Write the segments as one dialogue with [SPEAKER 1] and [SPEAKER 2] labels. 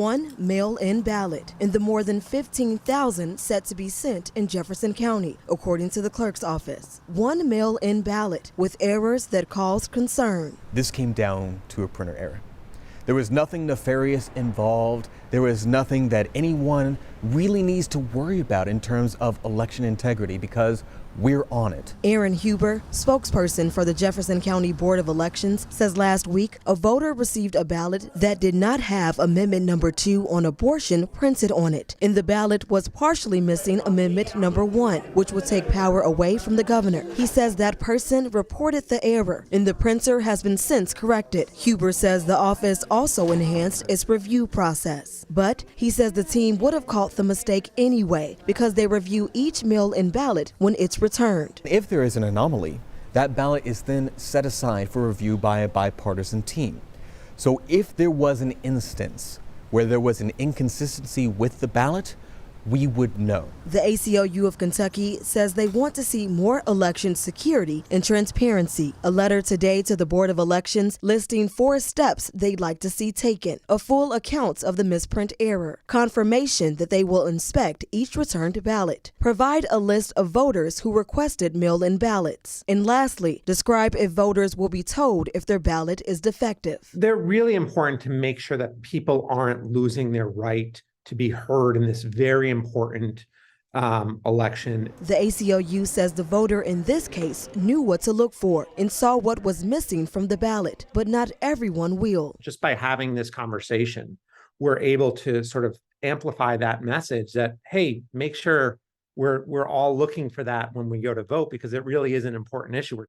[SPEAKER 1] One mail-in ballot in the more than 15,000 set to be sent in Jefferson County, according to the clerk's office. One mail-in ballot with errors that caused concern.
[SPEAKER 2] This came down to a printer error. There was nothing nefarious involved. There was nothing that anyone really needs to worry about in terms of election integrity because we're on it.
[SPEAKER 1] Aaron Huber, spokesperson for the Jefferson County Board of Elections, says last week a voter received a ballot that did not have Amendment number 2 on abortion printed on it. In the ballot was partially missing Amendment number 1, which would take power away from the governor. He says that person reported the error, and the printer has been since corrected. Huber says the office also enhanced its review process. But he says the team would have caught the mistake anyway because they review each mail-in ballot when it's returned.
[SPEAKER 2] If there is an anomaly, that ballot is then set aside for review by a bipartisan team. So if there was an instance where there was an inconsistency with the ballot, we would know.
[SPEAKER 1] The ACLU of Kentucky says they want to see more election security and transparency. A letter today to the Board of Elections listing 4 steps they'd like to see taken. A full account of the misprint error. Confirmation that they will inspect each returned ballot. Provide a list of voters who requested mail-in ballots. And lastly, describe if voters will be told if their ballot is defective.
[SPEAKER 3] They're really important to make sure that people aren't losing their right to be heard in this very important election.
[SPEAKER 1] The ACLU says the voter in this case knew what to look for and saw what was missing from the ballot, but not everyone will.
[SPEAKER 3] Just by having this conversation, we're able to sort of amplify that message that, hey, make sure we're all looking for that when we go to vote, because it really is an important issue.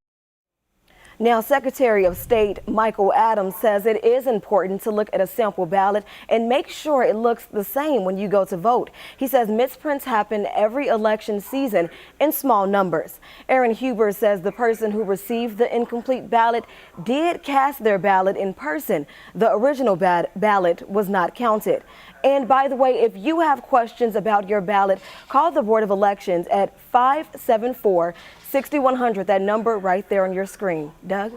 [SPEAKER 1] Now, Secretary of State Michael Adams says it is important to look at a sample ballot and make sure it looks the same when you go to vote. He says misprints happen every election season in small numbers. Aaron Huber says the person who received the incomplete ballot did cast their ballot in person. The original ballot was not counted. And by the way, if you have questions about your ballot, call the Board of Elections at 574-6100, that number right there on your screen. Doug?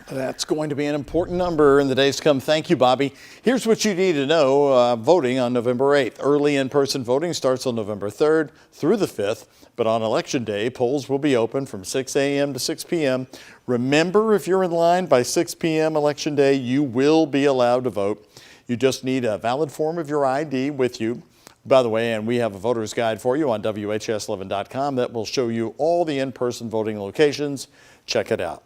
[SPEAKER 4] That's going to be an important number in the days to come. Thank you, Bobby. Here's what you need to know voting on November 8th. Early in-person voting starts on November 3rd through the 5th, but on Election Day, polls will be open from 6 a.m. to 6 p.m. Remember, if you're in line by 6 p.m. Election Day, you will be allowed to vote. You just need a valid form of your ID with you. By the way, and we have a voter's guide for you on WHS11.com that will show you all the in-person voting locations. Check it out.